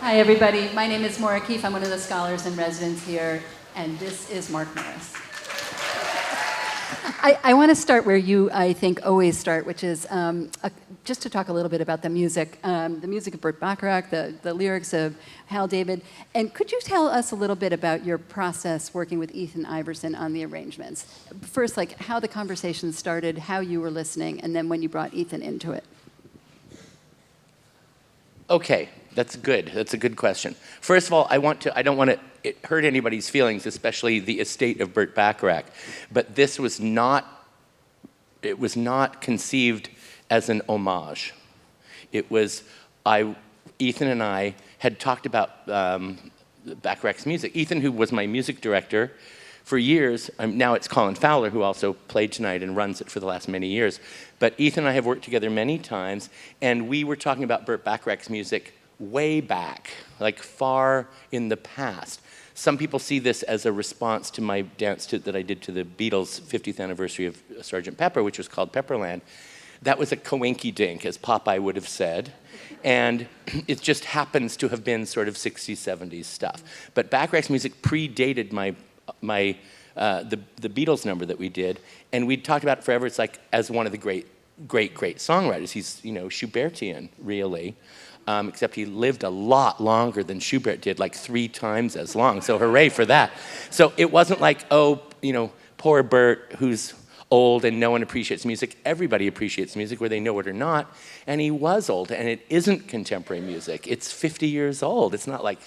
Hi, everybody. My name is Maura Keefe. I'm one of the scholars in residence here, and this is Mark Morris. I want to start where you, I think, always start, which is just to talk a little bit about the music of Burt Bacharach, the lyrics of Hal David. And could you tell us a little bit about your process working with Ethan Iverson on the arrangements? First, like how the conversation started, how you were listening, and then when you brought Ethan into it. Okay, that's good. That's a good question. First of all, I don't want to hurt anybody's feelings, especially the estate of Burt Bacharach, but this was not conceived as an homage. It was, Ethan and I had talked about Bacharach's music. Ethan, who was my music director for years, now it's Colin Fowler, who also played tonight and runs it for the last many years. But Ethan and I have worked together many times, and we were talking about Burt Bacharach's music way back, like far in the past. Some people see this as a response to my dance that I did to the Beatles' 50th anniversary of Sgt. Pepper, which was called Pepperland. That was a coinky-dink, as Popeye would have said. And it just happens to have been sort of 60s, 70s stuff. But Bacharach's music predated the Beatles number that we did, and we'd talked about it forever. It's like as one of the great songwriters. He's, Schubertian, really. Except he lived a lot longer than Schubert did, like 3 times as long. So hooray for that. So it wasn't like, poor Bert, who's old and no one appreciates music. Everybody appreciates music, whether they know it or not. And he was old, and it isn't contemporary music. It's 50 years old. It's not like,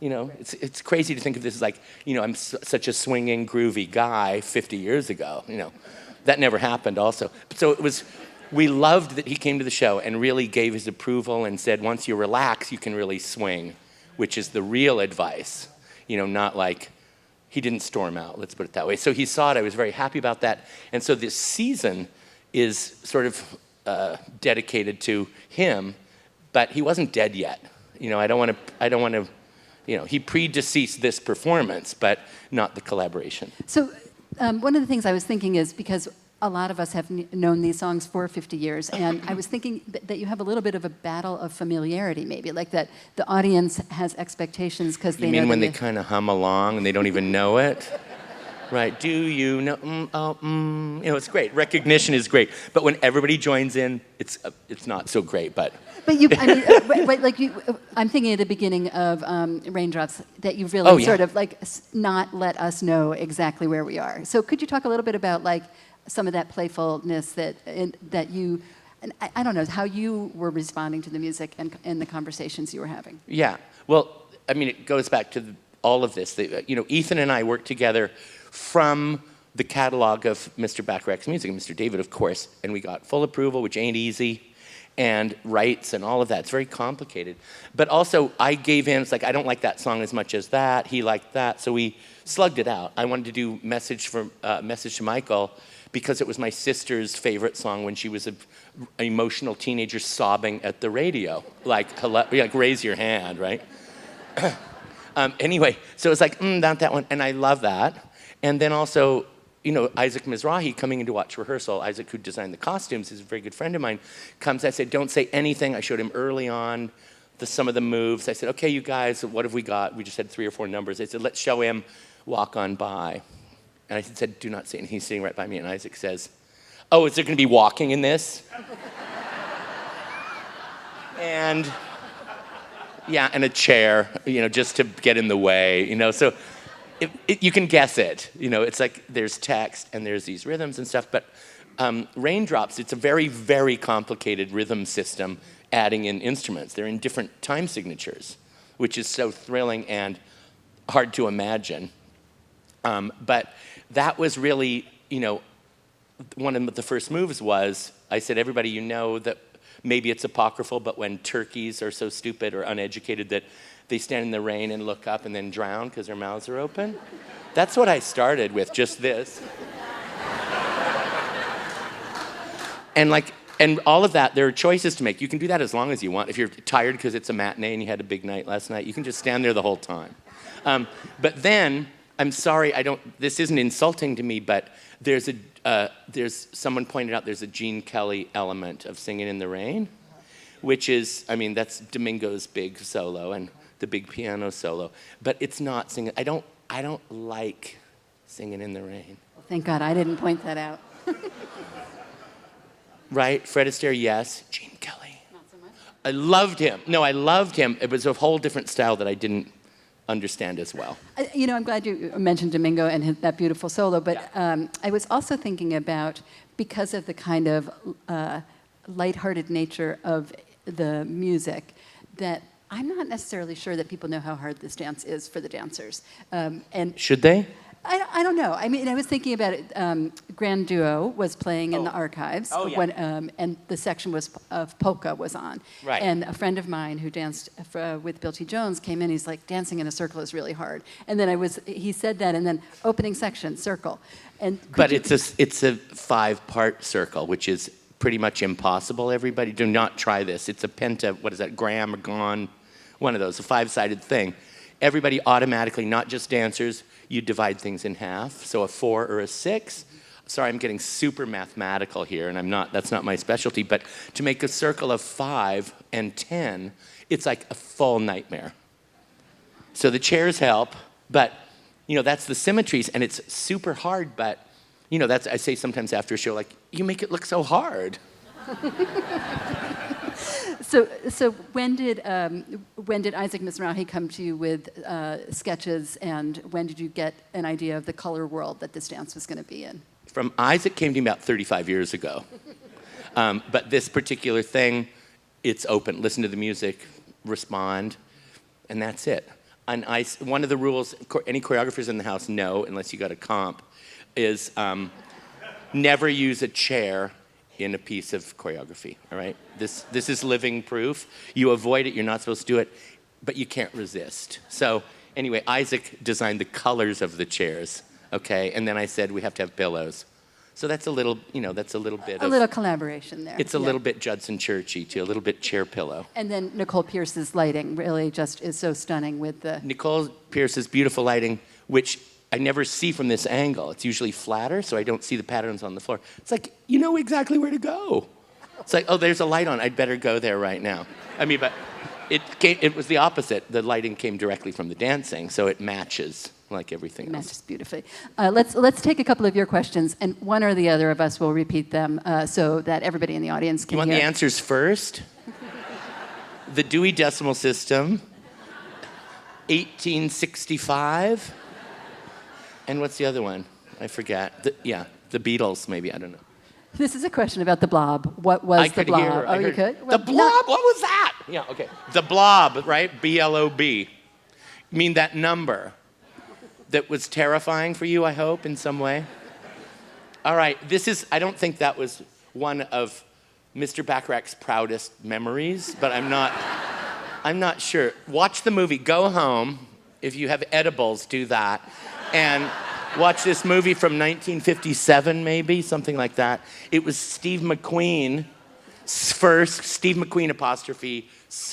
it's crazy to think of this as like, I'm such a swinging, groovy guy 50 years ago. That never happened also. So we loved that he came to the show and really gave his approval and said, once you relax, you can really swing, which is the real advice. Not like, he didn't storm out, let's put it that way. So he saw it, I was very happy about that. And so this season is sort of dedicated to him, but he wasn't dead yet. I don't want to, he predeceased this performance, but not the collaboration. So one of the things I was thinking is, because a lot of us have known these songs for 50 years, and I was thinking that you have a little bit of a battle of familiarity, maybe, like that the audience has expectations because they know. You mean when they kind of hum along and they don't even know it? Right, do you know, it's great. Recognition is great, but when everybody joins in, it's not so great, but. But I'm thinking at the beginning of Raindrops that you've really sort of not let us know exactly where we are. So could you talk a little bit about some of that playfulness that you, and I don't know, how you were responding to the music and the conversations you were having? Yeah, well, it goes back to all of this. Ethan and I worked together from the catalog of Mr. Bacharach's music, Mr. David, of course, and we got full approval, which ain't easy, and rights and all of that. It's very complicated. But also, I gave him, it's like, I don't like that song as much as that. He liked that, so we slugged it out. I wanted to do Message to Michael, because it was my sister's favorite song when she was an emotional teenager sobbing at the radio. Like raise your hand, right? Anyway, so it's like, not that one, and I love that. And then also, Isaac Mizrahi coming in to watch rehearsal, Isaac, who designed the costumes, is a very good friend of mine, comes. I said, don't say anything. I showed him early on some of the moves. I said, okay, you guys, what have we got? We just had 3 or 4 numbers. I said, let's show him Walk On By. And I said, do not say anything. He's sitting right by me. And Isaac says, oh, is there going to be walking in this? And, and a chair, just to get in the way, So you can guess it. It's like there's text and there's these rhythms and stuff. But Raindrops, it's a very, very complicated rhythm system adding in instruments. They're in different time signatures, which is so thrilling and hard to imagine. But that was really, one of the first moves was, I said, everybody, that maybe it's apocryphal, but when turkeys are so stupid or uneducated that they stand in the rain and look up and then drown because their mouths are open. That's what I started with, just this. And all of that, there are choices to make. You can do that as long as you want. If you're tired because it's a matinee and you had a big night last night, you can just stand there the whole time. But then, I'm sorry, this isn't insulting to me, but someone pointed out there's a Gene Kelly element of Singing in the Rain, which is, that's Domingo's big solo, and the big piano solo. But it's not singing. I don't like singing in the rain. Well, thank God I didn't point that out. Right? Fred Astaire, yes. Gene Kelly. Not so much. I loved him. No, I loved him. It was a whole different style that I didn't understand as well. I'm glad you mentioned Domingo and that beautiful solo, but I was also thinking about, because of the kind of lighthearted nature of the music, that I'm not necessarily sure that people know how hard this dance is for the dancers. And Should they? I don't know. I mean, I was thinking about it. Grand Duo was playing in the archives, when, and the section of polka was on. Right. And a friend of mine who danced with Bill T. Jones came in. He's like, dancing in a circle is really hard. And then he said that, and then opening section, circle. But it's a 5-part circle, which is pretty much impossible. Everybody, do not try this. It's a penta. What is that? Gram or gon? One of those. A 5-sided thing. Everybody automatically, not just dancers, you divide things in half. So a 4 or a 6. Sorry, I'm getting super mathematical here, and that's not my specialty, but to make a circle of 5 and 10, it's like a full nightmare. So the chairs help, but that's the symmetries, and it's super hard, but that's, I say sometimes after a show, like, you make it look so hard. So when did Isaac Mizrahi come to you with sketches, and when did you get an idea of the color world that this dance was going to be in? From Isaac came to me about 35 years ago. But this particular thing, it's open. Listen to the music, respond, and that's it. And one of the rules any choreographers in the house know, unless you got a comp, is never use a chair in a piece of choreography, all right? This is living proof. You avoid it, you're not supposed to do it, but you can't resist. So anyway, Isaac designed the colors of the chairs, okay? And then I said, we have to have pillows. So that's a little bit of... A little collaboration there. It's a little bit Judson Churchy, too, a little bit chair pillow. And then Nicole Pierce's lighting really just is so stunning with the... Nicole Pierce's beautiful lighting, which I never see from this angle. It's usually flatter, so I don't see the patterns on the floor. It's like, you know exactly where to go. It's like, oh, there's a light on. I'd better go there right now. I mean, but it was the opposite. The lighting came directly from the dancing, so it matches like everything else. Matches beautifully. Let's take a couple of your questions, and one or the other of us will repeat them so that everybody in the audience can You want hear. the answers first? The Dewey Decimal System, 1865. And what's the other one? I forget. The Beatles, maybe. I don't know. This is a question about the blob. What was the blob? Hear, oh, you could? The blob? What was that? Yeah, okay. The blob, right? B-L-O-B. You mean that number that was terrifying for you, I hope, in some way? All right. I don't think that was one of Mr. Bacharach's proudest memories, but I'm not sure. Watch the movie. Go home. If you have edibles, do that. And watch this movie from 1957, maybe, something like that. It was Steve McQueen's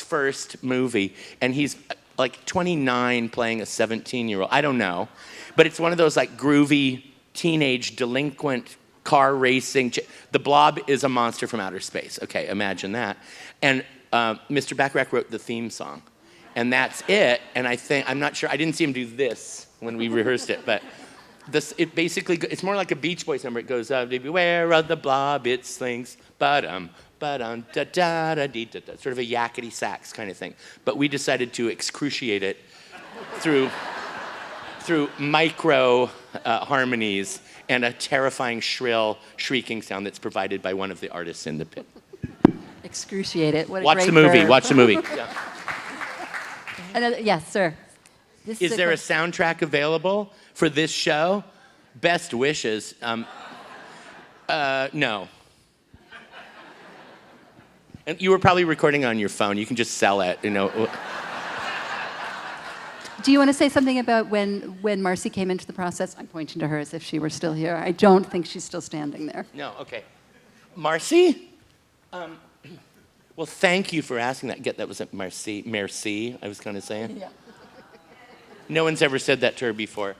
first movie. And he's like 29 playing a 17-year-old. I don't know. But it's one of those like groovy, teenage, delinquent, car racing. The Blob is a monster from outer space. Okay, imagine that. And Mr. Bacharach wrote the theme song. And that's it. And I'm not sure, I didn't see him do this when we rehearsed it, but it's more like a Beach Boys number. It goes, beware of the blob, it slings, ba-dum, ba-dum, da-da-da-dee-da-da, sort of a yakety sax kind of thing. But we decided to excruciate it through micro harmonies and a terrifying, shrill, shrieking sound that's provided by one of the artists in the pit. Excruciate it. What a Watch great the movie. verb. Watch the movie. Yeah. Yes, sir. Is there a soundtrack available for this show? Best wishes. No. And you were probably recording on your phone. You can just sell it, Do you want to say something about when Marcy came into the process? I'm pointing to her as if she were still here. I don't think she's still standing there. No, okay. Marcy? Well, thank you for asking that. That was merci, I was kind of saying. Yeah. No one's ever said that to her before.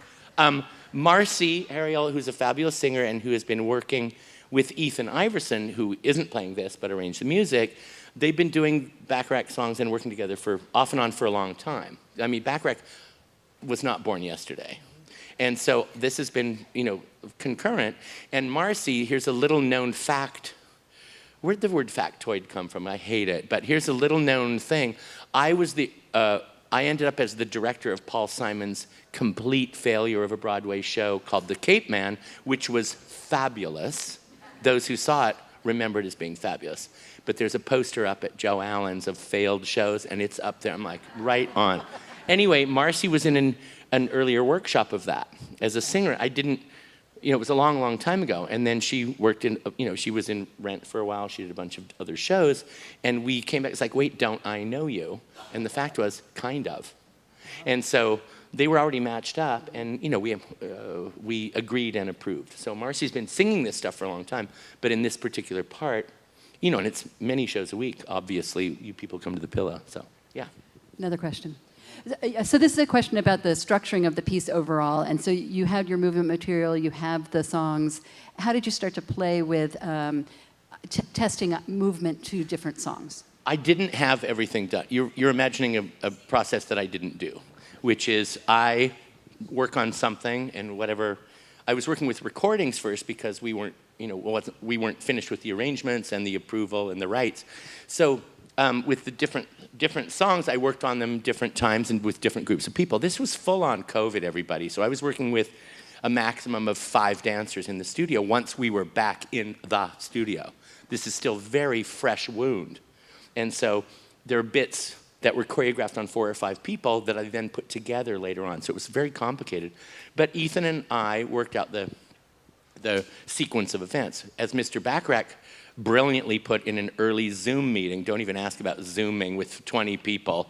Marcy Ariel, who's a fabulous singer and who has been working with Ethan Iverson, who isn't playing this but arranged the music, they've been doing Bacharach songs and working together for off and on for a long time. I mean, Bacharach was not born yesterday. And so this has been, concurrent. And Marcy, here's a little known fact. Where'd the word factoid come from? I hate it. But here's a little known thing. I ended up as the director of Paul Simon's complete failure of a Broadway show called The Cape Man, which was fabulous. Those who saw it remember it as being fabulous. But there's a poster up at Joe Allen's of failed shows, and it's up there. I'm like, right on. Anyway, Marcy was in an earlier workshop of that as a singer. I didn't, it was a long, long time ago. And then she worked in, she was in Rent for a while. She did a bunch of other shows. And we came back, it's like, wait, don't I know you? And the fact was, kind of. And so they were already matched up, and we agreed and approved. So Marcy's been singing this stuff for a long time, but in this particular part, and it's many shows a week, obviously, you people come to the Pillow, so yeah. Another question. So this is a question about the structuring of the piece overall, and so you have your movement material, you have the songs. How did you start to play with testing movement to different songs? I didn't have everything done. You're imagining a process that I didn't do, which is I work on something and whatever. I was working with recordings first because we weren't finished with the arrangements and the approval and the rights. So with the different songs, I worked on them different times and with different groups of people. This was full on COVID, everybody. So I was working with a maximum of 5 dancers in the studio once we were back in the studio. This is still very fresh wound. And so there are bits that were choreographed on 4 or 5 people that I then put together later on. So it was very complicated. But Ethan and I worked out the sequence of events. As Mr. Bacharach brilliantly put in an early Zoom meeting, don't even ask about Zooming with 20 people,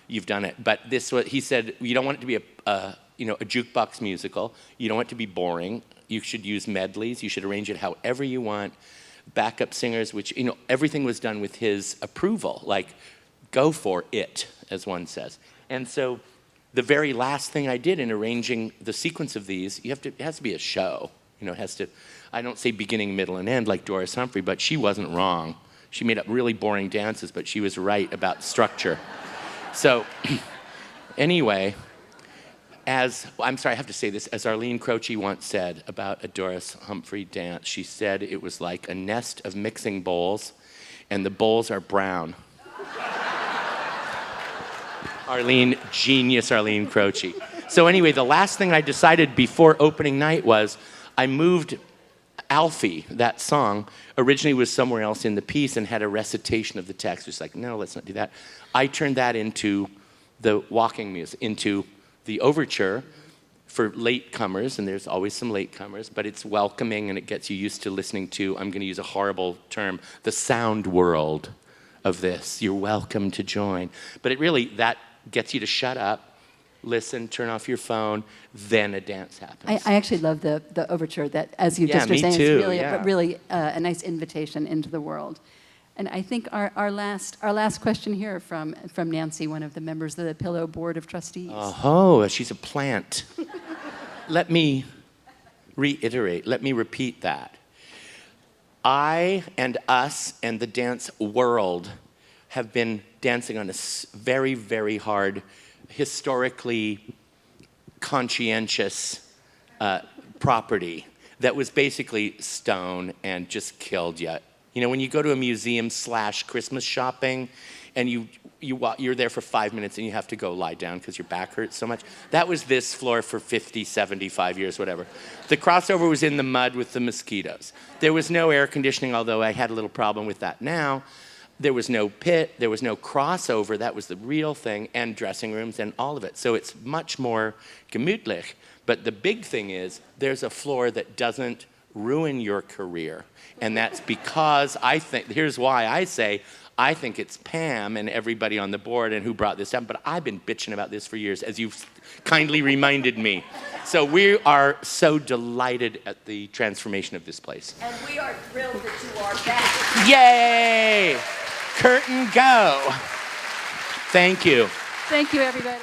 you've done it. But he said, you don't want it to be a jukebox musical. You don't want it to be boring. You should use medleys. You should arrange it however you want. Backup singers, which, everything was done with his approval, like, go for it, as one says. And so the very last thing I did in arranging the sequence of these, it has to be a show. It has to, I don't say beginning, middle, and end like Doris Humphrey, but she wasn't wrong. She made up really boring dances, but she was right about structure. So anyway, I'm sorry, I have to say this, as Arlene Croce once said about a Doris Humphrey dance, she said it was like a nest of mixing bowls, and the bowls are brown. Genius Arlene Croce. So anyway, the last thing I decided before opening night was I moved Alfie, that song, originally was somewhere else in the piece and had a recitation of the text. It was like, no, let's not do that. I turned that into the walking music, into the overture for latecomers, and there's always some latecomers, but it's welcoming and it gets you used to listening to, I'm going to use a horrible term, the sound world of this. You're welcome to join. But that gets you to shut up, listen, turn off your phone, then a dance happens. I actually love the overture that, as you just were saying, it's really a nice invitation into the world. And I think our last question here from Nancy, one of the members of the Pillow Board of Trustees. Oh, she's a plant. Let me reiterate, let me repeat that. I and us and the dance world have been dancing on a very, very hard, historically conscientious property that was basically stone and just killed you. When you go to a museum / Christmas shopping and you're there for 5 minutes and you have to go lie down because your back hurts so much. That was this floor for 50, 75 years, whatever. The crossover was in the mud with the mosquitoes. There was no air conditioning, although I had a little problem with that now. There was no pit, there was no crossover, that was the real thing, and dressing rooms and all of it. So it's much more gemütlich. But the big thing is, there's a floor that doesn't ruin your career. And that's because here's why I think it's Pam and everybody on the board and who brought this up, but I've been bitching about this for years, as you've kindly reminded me. So we are so delighted at the transformation of this place. And we are thrilled that you are back. Yay! Curtain go. Thank you. Thank you, everybody.